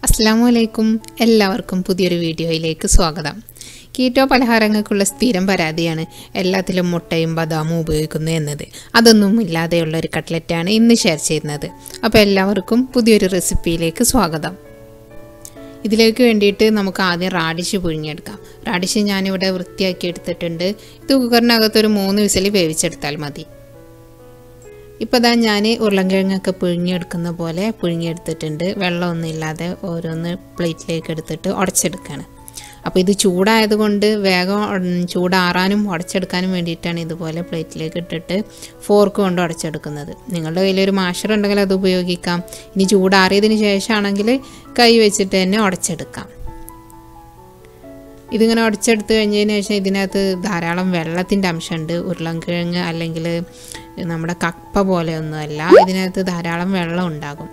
അസ്സലാമുഅലൈക്കും എല്ലാവർക്കും പുതിയൊരു വീഡിയോയിലേക്ക് സ്വാഗതം. കീറ്റോ പലഹാരങ്ങൾക്കുള്ള സ്ഥിരം പരാതിയാണ് എല്ലാത്തിലും മുട്ടയും ബദാമും ഉപയോഗിക്കുന്നു എന്നത്. അതൊന്നും ഇല്ലാതെയുള്ള ഒരു കട്ട്ലറ്റാണ് ഇന്ന് ഷെയർ ചെയ്യുന്നത്. അപ്പോൾ എല്ലാവർക്കും പുതിയൊരു റെസിപ്പിയിലേക്ക് സ്വാഗതം. ഇതിലേക്ക് വേണ്ടിയിട്ട് നമുക്ക് ആദ്യം റാഡിഷ് പുഴുങ്ങിയെടുക്കാം. റാഡിഷ് ഞാനിവിടെ വൃത്തിയാക്കി എടുത്തിട്ടുണ്ട്. ഇത് കുക്കറിനകത്തൊരു 3 വിസിൽ വേവിച്ചെടുത്താൽ മതി. ഇപ്പോൾ ഇതാ ഞാൻ ഉരുളൻകിഴങ്ങൊക്കെ പുഴുങ്ങിയെടുക്കുന്ന പോലെ പുഴുങ്ങിയെടുത്തിട്ടുണ്ട്. വെള്ളമൊന്നും ഇല്ലാതെ ഓരോന്ന് പ്ലേറ്റിലേക്ക് എടുത്തിട്ട് ഉടച്ചെടുക്കുകയാണ്. അപ്പോൾ ഇത് ചൂടായതുകൊണ്ട് വേഗം ചൂടാറാനും ഉടച്ചെടുക്കാനും വേണ്ടിയിട്ടാണ് ഇതുപോലെ പ്ലേറ്റിലേക്ക് ഇട്ടിട്ട് ഫോർക്ക് കൊണ്ട് ഉടച്ചെടുക്കുന്നത്. നിങ്ങളുടെ കയ്യിലൊരു മാഷർ ഉണ്ടെങ്കിൽ അത് ഉപയോഗിക്കാം. ഇനി ചൂടാറിയതിന് ശേഷമാണെങ്കിൽ കൈ വെച്ചിട്ട് തന്നെ ഉടച്ചെടുക്കാം. ഇതിങ്ങനെ ഉടച്ചെടുത്ത് കഴിഞ്ഞതിന് ശേഷം ഇതിനകത്ത് ധാരാളം വെള്ളത്തിൻ്റെ അംശമുണ്ട്. ഉരുളൻകിഴങ്ങ് അല്ലെങ്കിൽ നമ്മുടെ കപ്പ പോലെയൊന്നുമല്ല, ഇതിനകത്ത് ധാരാളം വെള്ളം ഉണ്ടാകും.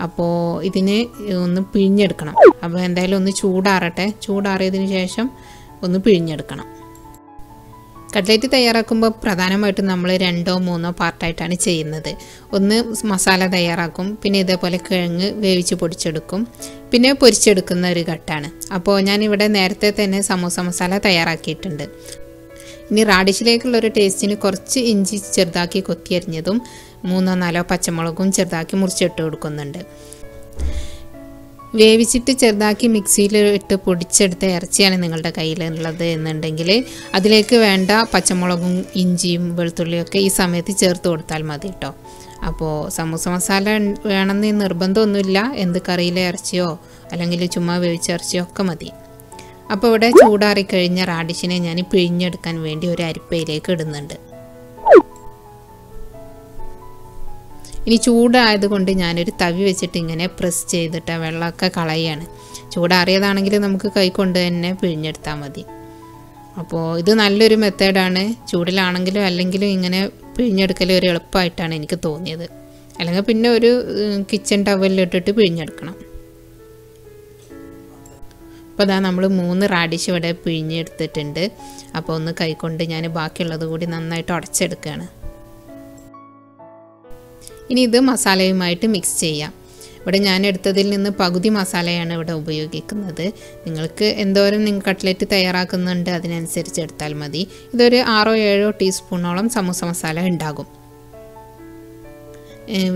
അപ്പോൾ ഇതിന് ഒന്ന് പിഴിഞ്ഞെടുക്കണം. അപ്പോൾ എന്തായാലും ഒന്ന് ചൂടാറട്ടെ. ചൂടാറിയതിന് ശേഷം ഒന്ന് പിഴിഞ്ഞെടുക്കണം. കട്ട്ലറ്റ് തയ്യാറാക്കുമ്പോൾ പ്രധാനമായിട്ടും നമ്മൾ 2 or 3 പാർട്ടായിട്ടാണ് ചെയ്യുന്നത്. ഒന്ന് മസാല തയ്യാറാക്കും, പിന്നെ ഇതേപോലെ കിഴങ്ങ് വേവിച്ച് പൊടിച്ചെടുക്കും, പിന്നെ പൊരിച്ചെടുക്കുന്ന ഒരു ഘട്ടമാണ്. അപ്പോൾ ഞാനിവിടെ നേരത്തെ തന്നെ സമൂസ മസാല തയ്യാറാക്കിയിട്ടുണ്ട്. ഇനി റാഡിഷിലേക്കുള്ളൊരു ടേസ്റ്റിന് കുറച്ച് ഇഞ്ചി ചെറുതാക്കി കൊത്തിയരിഞ്ഞതും 3-4 പച്ചമുളകും ചെറുതാക്കി മുറിച്ചിട്ട് കൊടുക്കുന്നുണ്ട്. വേവിച്ചിട്ട് ചെറുതാക്കി മിക്സിയിൽ ഇട്ട് പൊടിച്ചെടുത്ത ഇറച്ചിയാണ് നിങ്ങളുടെ കയ്യിലുള്ളത് എന്നുണ്ടെങ്കിൽ അതിലേക്ക് വേണ്ട പച്ചമുളകും ഇഞ്ചിയും വെളുത്തുള്ളിയൊക്കെ ഈ സമയത്ത് ചേർത്ത് കൊടുത്താൽ മതി കേട്ടോ. അപ്പോൾ സമൂസ മസാല വേണമെന്ന് നിർബന്ധമൊന്നുമില്ല. എന്ത് കറിയിലെ ഇറച്ചിയോ അല്ലെങ്കിൽ ചുമ്മാ വേവിച്ച ഇറച്ചിയോ ഒക്കെ മതി. അപ്പോൾ ഇവിടെ ചൂടാറിക്കഴിഞ്ഞ റാഡിഷിനെ ഞാൻ പിഴിഞ്ഞെടുക്കാൻ വേണ്ടി ഒരു അരിപ്പയിലേക്ക് ഇടുന്നുണ്ട്. ഇനി ചൂടായതുകൊണ്ട് ഞാനൊരു തവി വെച്ചിട്ട് ഇങ്ങനെ പ്രസ് ചെയ്തിട്ട് വെള്ളമൊക്കെ കളയാണ്. ചൂടാറിയതാണെങ്കിൽ നമുക്ക് കൈ കൊണ്ട് തന്നെ പിഴിഞ്ഞെടുത്താൽ മതി. അപ്പോൾ ഇത് നല്ലൊരു മെത്തേഡാണ്. ചൂടിലാണെങ്കിലും അല്ലെങ്കിലും ഇങ്ങനെ പിഴിഞ്ഞെടുക്കൽ ഒരു എളുപ്പമായിട്ടാണ് എനിക്ക് തോന്നിയത്. അല്ലെങ്കിൽ പിന്നെ ഒരു കിച്ചൺ ടവലിലിട്ടിട്ട് പിഴിഞ്ഞെടുക്കണം. അപ്പോൾ അതാ നമ്മൾ 3 റാഡിഷ് ഇവിടെ പിഴിഞ്ഞെടുത്തിട്ടുണ്ട്. അപ്പോൾ ഒന്ന് കൈകൊണ്ട് ഞാൻ ബാക്കിയുള്ളത് കൂടി നന്നായിട്ട് ഉടച്ചെടുക്കുകയാണ്. ഇനി ഇത് മസാലയുമായിട്ട് മിക്സ് ചെയ്യാം. ഇവിടെ ഞാൻ എടുത്തതിൽ നിന്ന് പകുതി മസാലയാണ് ഇവിടെ ഉപയോഗിക്കുന്നത്. നിങ്ങൾക്ക് എന്തോരം നിങ്ങൾ കട്ട്ലറ്റ് തയ്യാറാക്കുന്നുണ്ട് അതിനനുസരിച്ച് എടുത്താൽ മതി. ഇതൊരു 6 or 7 ടീസ്പൂണോളം സമൂസ മസാല ഉണ്ടാകും.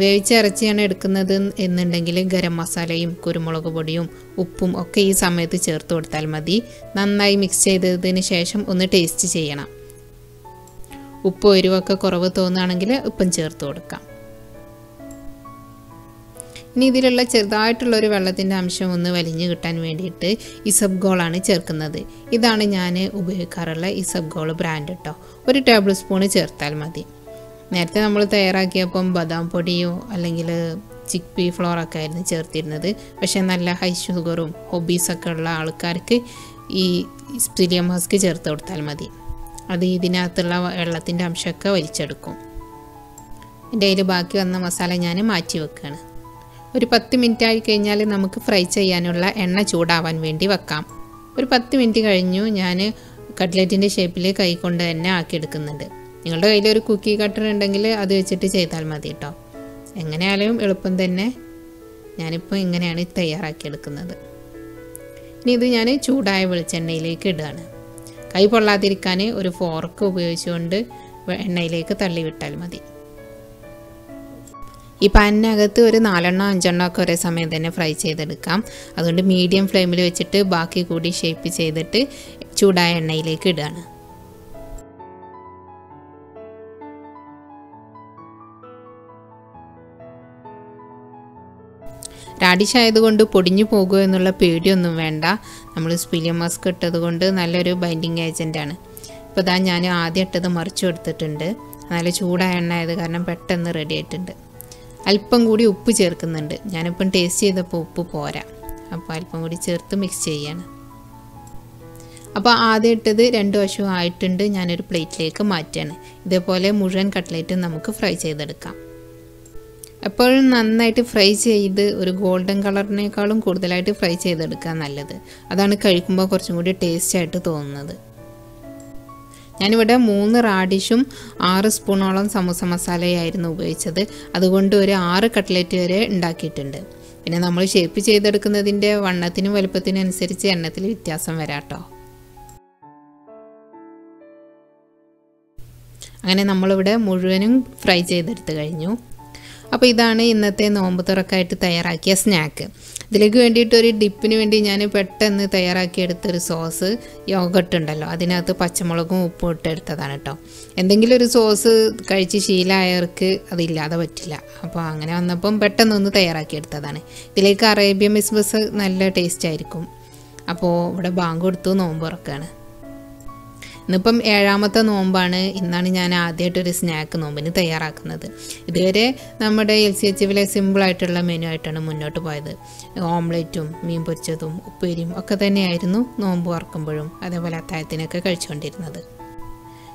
വേവിച്ച ഇറച്ചിയാണ് എടുക്കുന്നത് എന്നുണ്ടെങ്കിൽ ഗരം മസാലയും കുരുമുളക് പൊടിയും ഉപ്പും ഒക്കെ ഈ സമയത്ത് ചേർത്ത് കൊടുത്താൽ മതി. നന്നായി മിക്സ് ചെയ്തതിന് ശേഷം ഒന്ന് ടേസ്റ്റ് ചെയ്യണം. ഉപ്പ് എരിവൊക്കെ കുറവ് തോന്നുകയാണെങ്കിൽ ഉപ്പും ചേർത്ത് കൊടുക്കാം. ഇനി ഇതിലുള്ള ചെറുതായിട്ടുള്ളൊരു വെള്ളത്തിൻ്റെ അംശം ഒന്ന് വലിഞ്ഞു കിട്ടാൻ വേണ്ടിയിട്ട് ഇസബ്ഗോളാണ് ചേർക്കുന്നത്. ഇതാണ് ഞാൻ ഉപയോഗിക്കാറുള്ള ഇസബ്ഗോൾ ബ്രാൻഡ് കേട്ടോ. 1 ടേബിൾ സ്പൂൺ ചേർത്താൽ മതി. നേരത്തെ നമ്മൾ തയ്യാറാക്കിയപ്പം ബദാം പൊടിയോ അല്ലെങ്കിൽ ചിക്പി ഫ്ലോറൊക്കെ ആയിരുന്നു ചേർത്തിരുന്നത്. പക്ഷേ നല്ല ഹൈ ഷുഗറും ഹോബീസൊക്കെ ഉള്ള ആൾക്കാർക്ക് ഈ സ്പിലിയം ഹസ്ക് ചേർത്ത് കൊടുത്താൽ മതി. അത് ഇതിനകത്തുള്ള വെള്ളത്തിൻ്റെ അംശമൊക്കെ വലിച്ചെടുക്കും. എൻ്റെ കയ്യിൽ ബാക്കി വന്ന മസാല ഞാൻ മാറ്റി വെക്കുകയാണ്. ഒരു 10 മിനിറ്റ് ആയി കഴിഞ്ഞാൽ നമുക്ക് ഫ്രൈ ചെയ്യാനുള്ള എണ്ണ ചൂടാവാൻ വേണ്ടി വെക്കാം. ഒരു 10 മിനിറ്റ് കഴിഞ്ഞു. ഞാൻ കട്ട്ലറ്റിൻ്റെ ഷേപ്പിൽ കൈ കൊണ്ട് തന്നെ ആക്കിയെടുക്കുന്നുണ്ട്. നിങ്ങളുടെ കയ്യിലൊരു കുക്കി കട്ടർ ഉണ്ടെങ്കിൽ അത് വെച്ചിട്ട് ചെയ്താൽ മതി കേട്ടോ. എങ്ങനെയായാലും എളുപ്പം തന്നെ. ഞാനിപ്പോൾ ഇങ്ങനെയാണ് തയ്യാറാക്കിയെടുക്കുന്നത്. ഇനി ഇത് ഞാൻ ചൂടായ വെളിച്ചെണ്ണയിലേക്ക് ഇടുകയാണ്. കൈ പൊള്ളാതിരിക്കാൻ ഒരു ഫോർക്ക് ഉപയോഗിച്ചുകൊണ്ട് എണ്ണയിലേക്ക് തള്ളിവിട്ടാൽ മതി. ഈ പാനിനകത്ത് ഒരു 4-5 ഒക്കെ ഒരേ സമയം തന്നെ ഫ്രൈ ചെയ്തെടുക്കാം. അതുകൊണ്ട് മീഡിയം ഫ്ലെയിമിൽ വെച്ചിട്ട് ബാക്കി കൂടി ഷേപ്പ് ചെയ്തിട്ട് ചൂടായ എണ്ണയിലേക്ക് ഇടുകയാണ്. റാഡിഷ് ആയതുകൊണ്ട് പൊടിഞ്ഞു പോകുമോ എന്നുള്ള പേടിയൊന്നും വേണ്ട. നമ്മൾ സ്പിലിയം മസ്ക് ഇട്ടതുകൊണ്ട് നല്ലൊരു ബൈൻഡിങ് ഏജൻറ്റാണ്. ഇപ്പോൾ ഇതാ ഞാൻ ആദ്യം ഇട്ടത് മറിച്ചു കൊടുത്തിട്ടുണ്ട്. നല്ല ചൂടായ എണ്ണ ആയത് കാരണം പെട്ടെന്ന് റെഡി ആയിട്ടുണ്ട്. അല്പം കൂടി ഉപ്പ് ചേർക്കുന്നുണ്ട്. ഞാനിപ്പം ടേസ്റ്റ് ചെയ്തപ്പോൾ ഉപ്പ് പോരാ. അപ്പോൾ അല്പം കൂടി ചേർത്ത് മിക്സ് ചെയ്യാണ്. അപ്പോൾ ആദ്യം ഇട്ടത് 2 വശവും ആയിട്ടുണ്ട്. ഞാനൊരു പ്ലേറ്റിലേക്ക് മാറ്റുകയാണ്. ഇതേപോലെ മുഴുവൻ കട്ട്ലേറ്റ് നമുക്ക് ഫ്രൈ ചെയ്തെടുക്കാം. എപ്പോഴും നന്നായിട്ട് ഫ്രൈ ചെയ്ത് ഒരു ഗോൾഡൻ കളറിനേക്കാളും കൂടുതലായിട്ട് ഫ്രൈ ചെയ്തെടുക്കുക നല്ലത്. അതാണ് കഴിക്കുമ്പോൾ കുറച്ചും കൂടി ടേസ്റ്റ് ആയിട്ട് തോന്നുന്നത്. ഞാനിവിടെ 3 റാഡിഷും 6 സ്പൂണോളം സമൂസ മസാലയായിരുന്നു ഉപയോഗിച്ചത്. അതുകൊണ്ട് ഒരു 6 കട്ട്ലറ്റ് വരെ ഉണ്ടാക്കിയിട്ടുണ്ട്. പിന്നെ നമ്മൾ ഷേപ്പ് ചെയ്തെടുക്കുന്നതിൻ്റെ വണ്ണത്തിനും വലുപ്പത്തിനും അനുസരിച്ച് എണ്ണത്തിൽ വ്യത്യാസം വരാം കേട്ടോ. അങ്ങനെ നമ്മളിവിടെ മുഴുവനും ഫ്രൈ ചെയ്തെടുത്ത് കഴിഞ്ഞു. അപ്പോൾ ഇതാണ് ഇന്നത്തെ നോമ്പ് തുറക്കായിട്ട് തയ്യാറാക്കിയ സ്നാക്ക്. ഇതിലേക്ക് വേണ്ടിയിട്ട് ഒരു ഡിപ്പിന് വേണ്ടി ഞാൻ പെട്ടെന്ന് തയ്യാറാക്കിയെടുത്തൊരു സോസ് യോഗട്ട് ഉണ്ടല്ലോ, അതിനകത്ത് പച്ചമുളകും ഉപ്പും ഇട്ടെടുത്തതാണ് കേട്ടോ. എന്തെങ്കിലും ഒരു സോസ് കഴിച്ച് ശീലമായവർക്ക് അതില്ലാതെ പറ്റില്ല. അപ്പോൾ അങ്ങനെ വന്നപ്പം പെട്ടെന്നൊന്ന് തയ്യാറാക്കിയെടുത്തതാണ്. ഇതിലേക്ക് അറേബ്യൻ മിസ്ബസ് നല്ല ടേസ്റ്റ് ആയിരിക്കും. അപ്പോൾ ഇവിടെ ബാങ്ക് കൊടുത്തു നോമ്പ് തുറക്കുകയാണ്. ഇന്നിപ്പം 7ാമത്തെ നോമ്പാണ്. ഇന്നാണ് ഞാൻ ആദ്യമായിട്ടൊരു സ്നാക്ക് നോമ്പിന് തയ്യാറാക്കുന്നത്. ഇതുവരെ നമ്മുടെ LCHവിലെ സിമ്പിളായിട്ടുള്ള മെനു ആയിട്ടാണ് മുന്നോട്ട് പോയത്. ഓംലെറ്റും മീൻ പൊരിച്ചതും ഉപ്പേരിയും ഒക്കെ തന്നെയായിരുന്നു നോമ്പ് തുറക്കുമ്പോഴും അതേപോലെ അത്താഴത്തിനൊക്കെ കഴിച്ചുകൊണ്ടിരുന്നത്.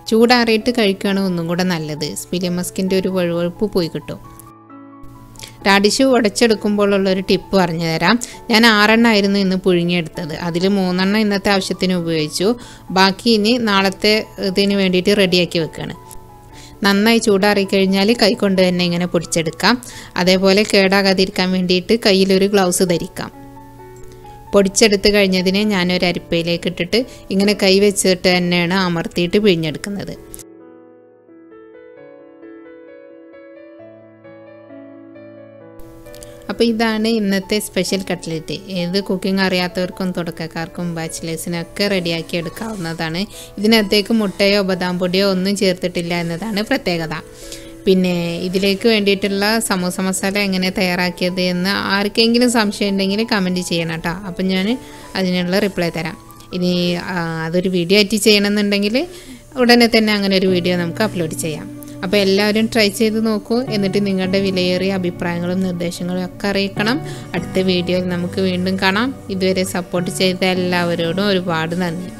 ചൂടാറിയിട്ട് കഴിക്കുകയാണ് ഒന്നും കൂടെ നല്ലത്. സ്പിലി മസ്കിൻ്റെ ഒരു വഴുവഴുപ്പ് പോയി കിട്ടും. റാഡിഷ് ഉടച്ചെടുക്കുമ്പോഴുള്ളൊരു ടിപ്പ് പറഞ്ഞു തരാം. ഞാൻ 6 എണ്ണമായിരുന്നു ഇന്ന് പുഴുങ്ങിയെടുത്തത്. അതിൽ 3 എണ്ണം ഇന്നത്തെ ആവശ്യത്തിന് ഉപയോഗിച്ചു. ബാക്കി ഇനി നാളത്തെ ഇതിന് വേണ്ടിയിട്ട് റെഡിയാക്കി വെക്കുകയാണ്. നന്നായി ചൂടാറിക്കഴിഞ്ഞാൽ കൈകൊണ്ട് തന്നെ ഇങ്ങനെ പൊടിച്ചെടുക്കാം. അതേപോലെ കേടാകാതിരിക്കാൻ വേണ്ടിയിട്ട് കയ്യിലൊരു ഗ്ലൗസ് ധരിക്കാം. പൊടിച്ചെടുത്ത് കഴിഞ്ഞതിനെ ഞാനൊരു അരിപ്പയിലേക്ക് ഇട്ടിട്ട് ഇങ്ങനെ കൈ വെച്ചിട്ട് തന്നെയാണ് അമർത്തിയിട്ട് പിഴിഞ്ഞെടുക്കുന്നത്. അപ്പോൾ ഇതാണ് ഇന്നത്തെ സ്പെഷ്യൽ കട്ട്ലറ്റ്. ഏത് കുക്കിംഗ് അറിയാത്തവർക്കും തുടക്കക്കാർക്കും ബാച്ചിലേഴ്സിനൊക്കെ റെഡിയാക്കി എടുക്കാവുന്നതാണ്. ഇതിനകത്തേക്ക് മുട്ടയോ ബദാം പൊടിയോ ഒന്നും ചേർത്തിട്ടില്ല എന്നതാണ് പ്രത്യേകത. പിന്നെ ഇതിലേക്ക് വേണ്ടിയിട്ടുള്ള സമൂസ മസാല എങ്ങനെ തയ്യാറാക്കിയത് എന്ന് ആർക്കെങ്കിലും സംശയം ഉണ്ടെങ്കിൽ കമൻറ്റ് ചെയ്യണം കേട്ടോ. അപ്പം ഞാൻ അതിനുള്ള റിപ്ലൈ തരാം. ഇനി അതൊരു വീഡിയോ ആയിട്ട് ചെയ്യണമെന്നുണ്ടെങ്കിൽ ഉടനെ തന്നെ അങ്ങനെ ഒരു വീഡിയോ നമുക്ക് അപ്ലോഡ് ചെയ്യാം. അപ്പോൾ എല്ലാവരും ട്രൈ ചെയ്ത് നോക്കൂ. എന്നിട്ട് നിങ്ങളുടെ വിലയേറിയ അഭിപ്രായങ്ങളും നിർദ്ദേശങ്ങളും ഒക്കെ അറിയിക്കണം. അടുത്ത വീഡിയോയിൽ നമുക്ക് വീണ്ടും കാണാം. ഇതുവരെ സപ്പോർട്ട് ചെയ്ത എല്ലാവരോടും ഒരുപാട് നന്ദി.